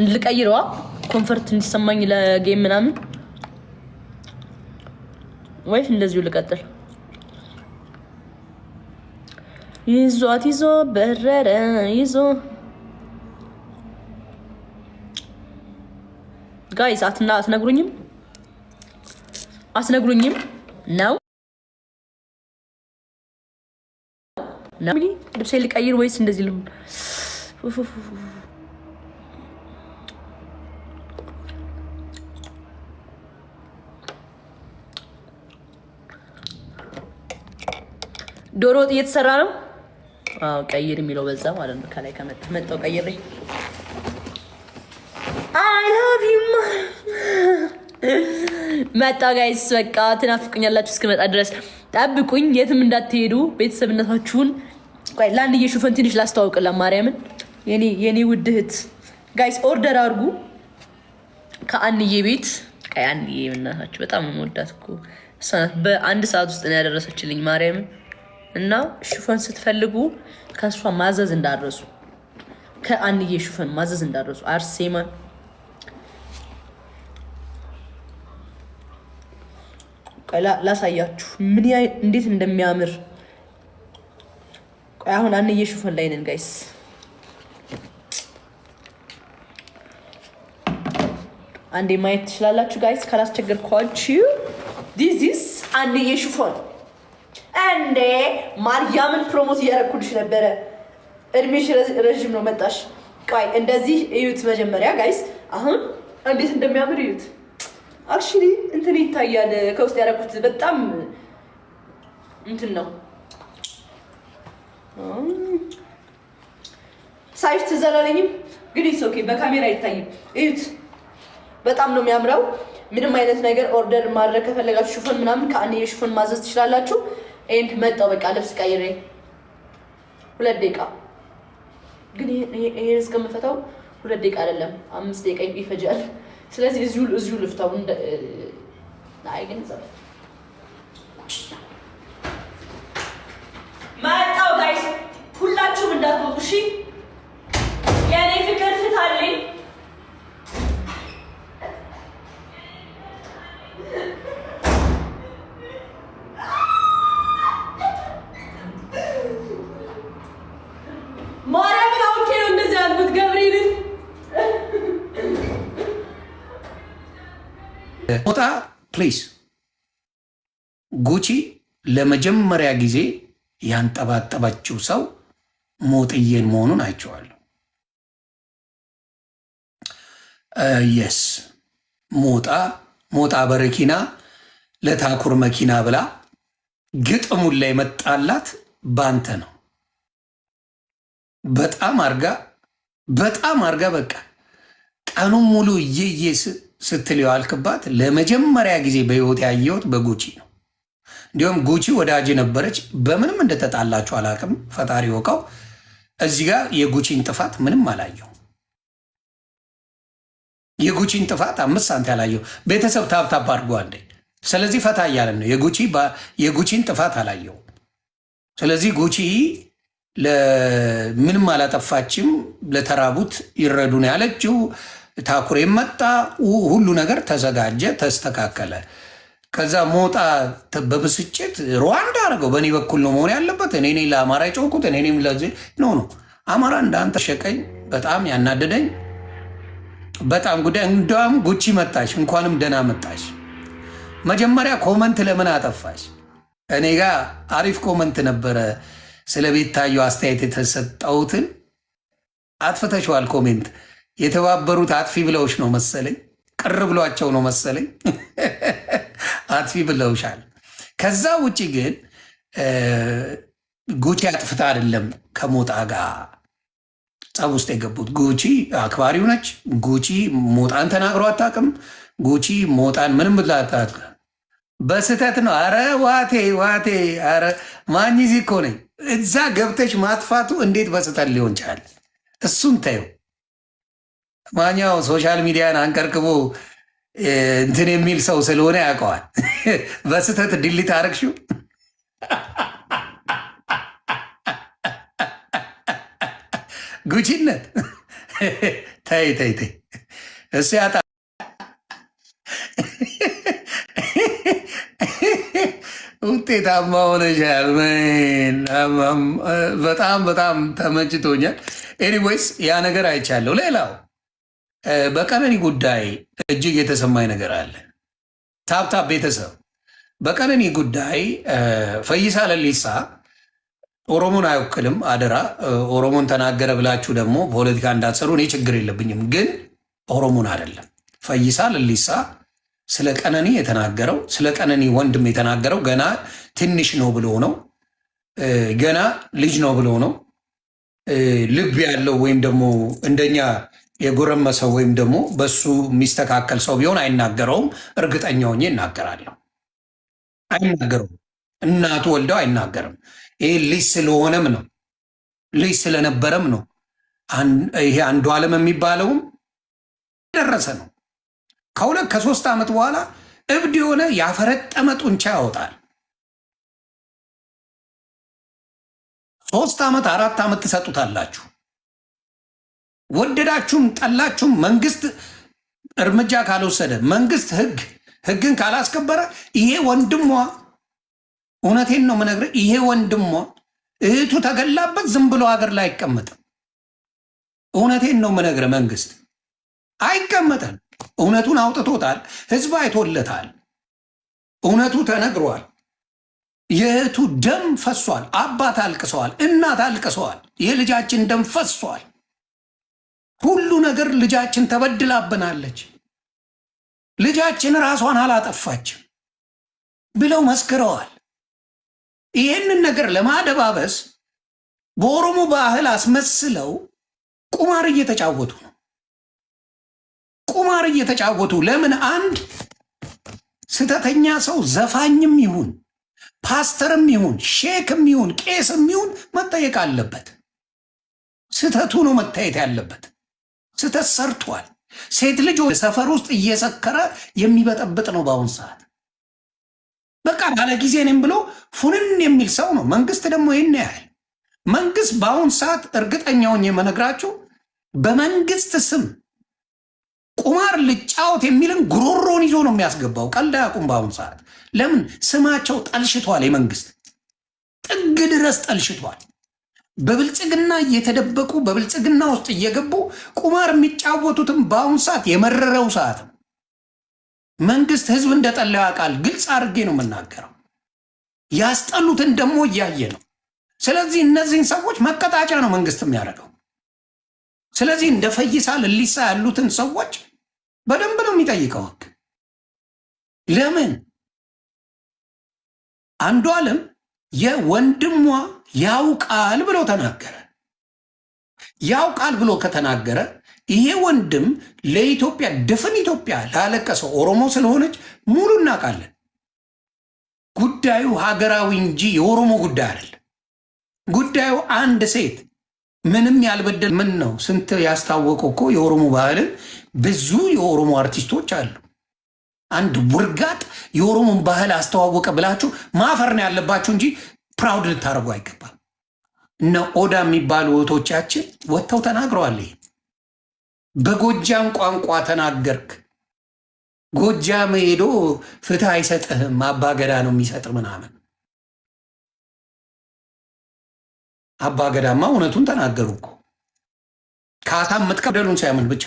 ልቀይረዋ ኮንፈርት እንዲሰማኝ ለጌም ምናምን ወይስ እንደዚሁ ልቀጥል? ይዟት ይዞ በረረ ይዞ ጋይስ አትነግሩኝም ነው ልብሴ ልቀይር ወይስ እንደዚህ ልሁን? ዶሮ ወጥ እየተሰራ ነው። አዎ ቀይር የሚለው በዛ ማለት ነው። ከላይ ከመጣው ቀይሬ I love you መጣ ጋይስ። በቃ ትናፍቁኛላችሁ። እስክመጣ ድረስ ጠብቁኝ፣ የትም እንዳትሄዱ ቤተሰብነታችሁን። ቆይ ለአንድዬ ሹፈን ትንሽ ላስተዋውቅላ ማርያምን የኔ ውድ እህት ጋይስ ኦርደር አድርጉ ከአንዬ ቤት። ቆይ አንዬ እናታችሁ በጣም የምወዳት እኮ እሷ ናት። በአንድ ሰዓት ውስጥ ነው ያደረሰችልኝ ማርያምን። እና ሹፈን ስትፈልጉ ከእሷ ማዘዝ እንዳረሱ፣ ከአንዬ ሹፈን ማዘዝ እንዳረሱ። አርሴማን ላሳያችሁ ምን እንዴት እንደሚያምር። አሁን አንዬ ሹፈን ላይ ነን ጋይስ። አንዴ ማየት ትችላላችሁ ጋይስ ካላስቸገርኳችሁ። ዲስ ኢዝ አንዬ ሹፈን። እንዴ ማርያምን ፕሮሞት እያደረኩልሽ ነበረ። እድሜሽ ረዥም ነው መጣሽ። ቆይ እንደዚህ እዩት መጀመሪያ ጋይስ። አሁን እንዴት እንደሚያምር እዩት። አክቹሊ እንትን ይታያል ከውስጥ ያደረኩት በጣም እንትን ነው። ሳይሽ ትዘላለኝም ግን ኦኬ፣ በካሜራ አይታይም። እዩት በጣም ነው የሚያምረው። ምንም አይነት ነገር ኦርደር ማድረግ ከፈለጋችሁ ሹፈን ምናምን ከአንዬ ሹፈን ማዘዝ ትችላላችሁ። ኤንድ መጣው በቃ ልብስ ቀይሬ 2 ደቂቃ ግን ይሄ እስከምፈታው 2 ደቂቃ አይደለም 5 ደቂቃ ይፈጃል። ስለዚህ እዚሁ ልፍታው እንደ አይ ግን ዘፍ መጣው ጋይስ። ሁላችሁም እንዳትወጡ እሺ። የኔ ፍቅር ፍታልኝ። ማርያምን አውቄ ነው እንደዚህ ያልኩት ገብርኤልን። ሞጣ ፕሊዝ ጉቺ ለመጀመሪያ ጊዜ ያንጠባጠባችው ሰው ሞጥዬን መሆኑን አይቼዋለሁ። የስ ሞጣ በረኪና ለታኩር መኪና ብላ ግጥሙን ላይ መጣላት ባንተ ነው። በጣም አርጋ በቃ ቀኑን ሙሉ እየየ ስትል የዋልክባት ለመጀመሪያ ጊዜ በህይወት ያየሁት በጉቺ ነው። እንዲሁም ጉቺ ወዳጅ ነበረች። በምንም እንደተጣላችሁ አላውቅም፣ ፈጣሪ ወቀው። እዚህ ጋር የጉቺን ጥፋት ምንም አላየው። የጉቺን ጥፋት 5 ሳንቲም አላየው። ቤተሰብ ታብታብ አድርጎ አንዴ። ስለዚህ ፈታ እያለን ነው። የጉቺን ጥፋት አላየው። ስለዚህ ጉቺ ምንም አላጠፋችም። ለተራቡት ይረዱ ነው ያለችው። ታኩሬ መጣ፣ ሁሉ ነገር ተዘጋጀ፣ ተስተካከለ። ከዛ ሞጣ በብስጭት ሩዋንዳ አድርገው በእኔ በኩል ነው መሆን ያለበት፣ እኔ ለአማራ የጮኩት እኔም ለዚህ ነው። አማራ እንዳንተ ሸቀኝ በጣም ያናደደኝ በጣም ጉዳይ። እንደውም ጉቺ መጣሽ፣ እንኳንም ደህና መጣሽ። መጀመሪያ ኮመንት ለምን አጠፋሽ? እኔ ጋር አሪፍ ኮመንት ነበረ ስለ ቤታዮ አስተያየት የተሰጠውትን አጥፍተሽዋል። ኮሜንት የተባበሩት አጥፊ ብለውሽ ነው መሰለኝ፣ ቅር ብሏቸው ነው መሰለኝ አጥፊ ብለውሻል። ከዛ ውጭ ግን ጉቺ አጥፍታ አይደለም ከሞጣ ጋር ጸብ ውስጥ የገቡት። ጉቺ አክባሪው ነች። ጉቺ ሞጣን ተናግሮ አታውቅም። ጉቺ ሞጣን ምንም ብላታት በስህተት ነው። አረ ዋቴ አረ ማኝዚ እኮ ነኝ። እዛ ገብተሽ ማጥፋቱ እንዴት በስህተት ሊሆን ቻለ? እሱን ተይው። ማኛው ሶሻል ሚዲያን አንቀርቅቦ እንትን የሚል ሰው ስለሆነ ያውቀዋል። በስህተት ድሊት አረግሽው። ጉቺነት ተይ ተይ ተይ እሱ ያጣ ውጤታማ ሆነሻል። በጣም በጣም ተመችቶኛል። ኤኒዌይስ ያ ነገር አይቻለሁ። ሌላው በቀነኒ ጉዳይ እጅግ የተሰማኝ ነገር አለ። ታብታብ ቤተሰብ በቀነኒ ጉዳይ ፈይሳ ለሊሳ ኦሮሞን አይወክልም። አደራ ኦሮሞን ተናገረ ብላችሁ ደግሞ ፖለቲካ እንዳትሰሩ። እኔ ችግር የለብኝም፣ ግን ኦሮሞን አይደለም። ፈይሳ ለሊሳ ስለ ቀነኒ የተናገረው ስለ ቀነኒ ወንድም የተናገረው ገና ትንሽ ነው ብሎ ነው፣ ገና ልጅ ነው ብሎ ነው። ልብ ያለው ወይም ደግሞ እንደኛ የጎረመሰው ወይም ደግሞ በሱ የሚስተካከል ሰው ቢሆን አይናገረውም። እርግጠኛ ሆኜ እናገራለሁ። አይናገረውም። እናቱ ወልደው አይናገርም። ይህ ልጅ ስለሆነም ነው፣ ልጅ ስለነበረም ነው። ይሄ አንዱ ዓለም የሚባለውም ደረሰ ነው። ከሁለት ከሶስት ዓመት በኋላ እብድ የሆነ ያፈረጠመ ጡንቻ ያወጣል። 3 ዓመት 4 ዓመት ትሰጡታላችሁ። ወደዳችሁም ጠላችሁም መንግስት እርምጃ ካልወሰደ፣ መንግስት ህግን ካላስከበረ ይሄ ወንድሟ እውነቴን ነው የምነግርህ፣ ይሄ ወንድሟ እህቱ ተገላበት ዝም ብሎ ሀገር ላይ አይቀመጥም። እውነቴን ነው የምነግርህ፣ መንግስት አይቀመጥም። እውነቱን አውጥቶታል። ህዝብ አይቶለታል። እውነቱ ተነግሯል። የእህቱ ደም ፈሷል። አባት አልቅሰዋል። እናት አልቅሰዋል። የልጃችን ደም ፈሷል። ሁሉ ነገር ልጃችን ተበድላብናለች፣ ልጃችን ራሷን አላጠፋችም ብለው መስክረዋል። ይህንን ነገር ለማደባበስ በኦሮሞ ባህል አስመስለው ቁማር እየተጫወቱ ነው። ቁማር እየተጫወቱ ለምን አንድ ስተተኛ ሰው ዘፋኝም ይሁን ፓስተርም ይሁን ሼክም ይሁን ቄስም ይሁን መጠየቅ አለበት። ስተቱ ነው መታየት ያለበት። ስተት ሰርቷል። ሴት ልጅ ሰፈር ውስጥ እየሰከረ የሚበጠብጥ ነው በአሁን ሰዓት። በቃ ባለ ጊዜ ነኝ ብሎ ፉንን የሚል ሰው ነው። መንግስት ደግሞ ይህን ያህል መንግስት በአሁን ሰዓት እርግጠኛውን የመነግራችሁ በመንግስት ስም ቁማር ልጫወት የሚልን ጉሮሮን ይዞ ነው የሚያስገባው። ቀልድ አያውቁም በአሁን ሰዓት። ለምን ስማቸው ጠልሽቷል። የመንግስት ጥግ ድረስ ጠልሽቷል። በብልጽግና እየተደበቁ በብልጽግና ውስጥ እየገቡ ቁማር የሚጫወቱትም በአሁን ሰዓት የመረረው ሰዓት ነው። መንግስት ህዝብ እንደጠላው ያውቃል። ግልጽ አድርጌ ነው የምናገረው። ያስጠሉትን ደግሞ እያየ ነው። ስለዚህ እነዚህን ሰዎች መቀጣጫ ነው መንግስት የሚያደርገው። ስለዚህ እንደ ፈይሳ ለሊሳ ያሉትን ሰዎች በደንብ ነው የሚጠይቀው ህግ። ለምን አንዱ ዓለም የወንድሟ ያውቃል ብሎ ተናገረ። ያውቃል ብሎ ከተናገረ ይሄ ወንድም ለኢትዮጵያ ድፍን ኢትዮጵያ ላለቀሰው ኦሮሞ ስለሆነች ሙሉ እናውቃለን። ጉዳዩ ሀገራዊ እንጂ የኦሮሞ ጉዳይ አይደለም። ጉዳዩ አንድ ሴት ምንም ያልበደል ምን ነው ስንት ያስታወቀው እኮ የኦሮሞ ባህልን ብዙ የኦሮሞ አርቲስቶች አሉ። አንድ ውርጋጥ የኦሮሞን ባህል አስተዋወቀ ብላችሁ ማፈር ነው ያለባችሁ እንጂ ፕራውድ ልታደርጉ አይገባም። እነ ኦዳ የሚባሉ እህቶቻችን ወጥተው ተናግረዋል። በጎጃም ቋንቋ ተናገርክ፣ ጎጃም ሄዶ ፍትህ አይሰጥህም፣ አባገዳ ነው የሚሰጥ ምናምን። አባገዳማ እውነቱን ተናገሩ እኮ ካሳ የምትቀበሉን ሳያምን ብቻ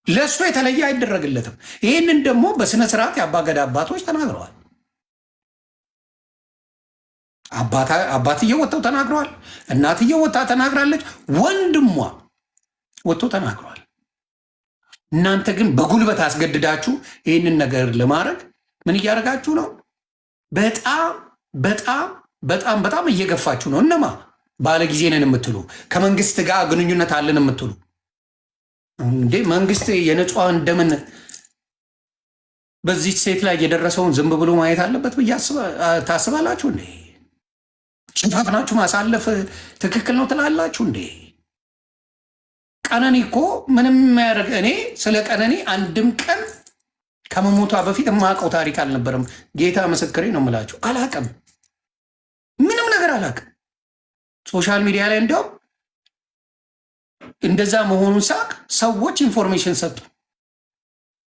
ለእሱ የተለየ አይደረግለትም። ይህንን ደግሞ በስነ ስርዓት የአባገዳ አባቶች ተናግረዋል። አባትየው ወጥተው ተናግረዋል። እናትየው ወጥታ ተናግራለች። ወንድሟ ወጥቶ ተናግረዋል። እናንተ ግን በጉልበት አስገድዳችሁ ይህንን ነገር ለማድረግ ምን እያደረጋችሁ ነው? በጣም በጣም በጣም በጣም እየገፋችሁ ነው። እነማ ባለ ጊዜ ነን የምትሉ ከመንግስት ጋር ግንኙነት አለን የምትሉ እንዴ መንግስት የንጹሐን ደምን በዚህ ሴት ላይ የደረሰውን ዝም ብሎ ማየት አለበት ብዬ ታስባላችሁ እንዴ? ጭንፋፍናችሁ ማሳለፍ ትክክል ነው ትላላችሁ እንዴ? ቀነኒ እኮ ምንም የሚያደርግ እኔ ስለ ቀነኒ አንድም ቀን ከመሞቷ በፊት የማውቀው ታሪክ አልነበረም። ጌታ ምስክሬ ነው የምላችሁ። አላቅም፣ ምንም ነገር አላቅም። ሶሻል ሚዲያ ላይ እንዲያውም እንደዛ መሆኑን ሳቅ ሰዎች ኢንፎርሜሽን ሰጡ።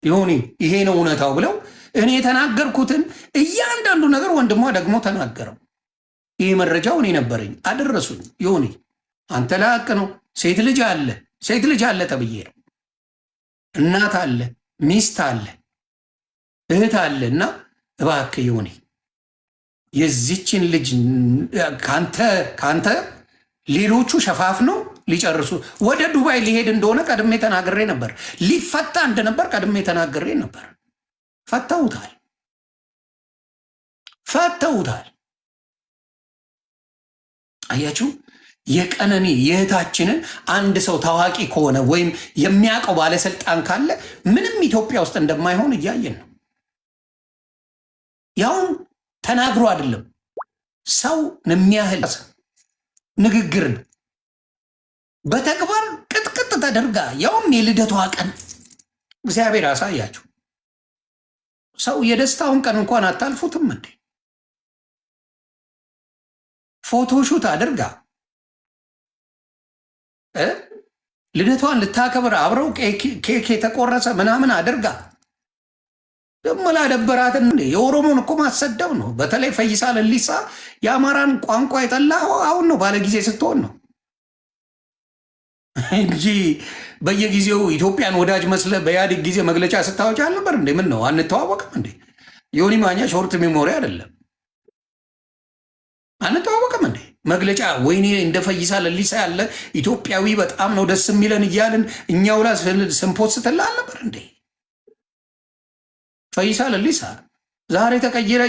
ይሁን ይሄ ነው እውነታው ብለው እኔ የተናገርኩትን እያንዳንዱ ነገር ወንድሟ ደግሞ ተናገረው። ይህ መረጃው እኔ ነበረኝ፣ አደረሱኝ። ይሁን አንተ ላቅ ነው። ሴት ልጅ አለ ተብዬ ነው። እናት አለ፣ ሚስት አለ፣ እህት አለ። እና እባክህ ይሁን የዚችን ልጅ ካንተ ሌሎቹ ሸፋፍ ነው ሊጨርሱ ወደ ዱባይ ሊሄድ እንደሆነ ቀድሜ ተናግሬ ነበር። ሊፈታ እንደነበር ቀድሜ ተናግሬ ነበር። ፈተውታል። አያችሁ፣ የቀነኒ የእህታችንን አንድ ሰው ታዋቂ ከሆነ ወይም የሚያውቀው ባለስልጣን ካለ ምንም ኢትዮጵያ ውስጥ እንደማይሆን እያየን ነው። ያውም ተናግሮ አይደለም ሰው የሚያህል ንግግርን በተግባር ቅጥቅጥ ተደርጋ ያውም የልደቷ ቀን እግዚአብሔር አሳያችሁ። ሰው የደስታውን ቀን እንኳን አታልፉትም እንዴ? ፎቶሹት አድርጋ ልደቷን ልታከብር አብረው ኬክ የተቆረሰ ምናምን አድርጋ ደግሞ ላደበራትን የኦሮሞን እኮ ማሰደብ ነው። በተለይ ፈይሳ ለሊሳ የአማራን ቋንቋ የጠላ አሁን ነው፣ ባለጊዜ ስትሆን ነው እንጂ በየጊዜው ኢትዮጵያን ወዳጅ መስለ በኢህአዴግ ጊዜ መግለጫ ስታወጪ አልነበር እንዴ? ምን ነው አንተዋወቅም እንዴ? ዮኒ ማኛ ሾርት ሜሞሪ አይደለም። አንተዋወቅም እንዴ? መግለጫ ወይኔ እንደ ፈይሳ ለሊሳ ያለ ኢትዮጵያዊ በጣም ነው ደስ የሚለን እያልን እኛው ላይ ስንፖስትላ አልነበር እንዴ? ፈይሳ ለሊሳ ዛሬ ተቀየረ።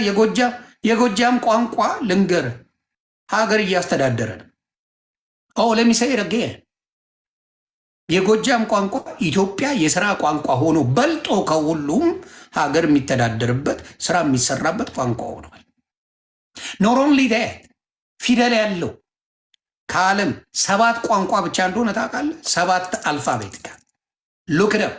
የጎጃም ቋንቋ ልንገር ሀገር እያስተዳደረ ነው። ለሚሳይ ረገ የጎጃም ቋንቋ ኢትዮጵያ የስራ ቋንቋ ሆኖ በልጦ ከሁሉም ሀገር የሚተዳደርበት ስራ የሚሰራበት ቋንቋ ሆኗል። ኖት ኦንሊ ዛት ፊደል ያለው ከዓለም 7 ቋንቋ ብቻ እንደሆነ ታውቃለህ? 7 አልፋቤት ጋር ሉክ ኢት አፕ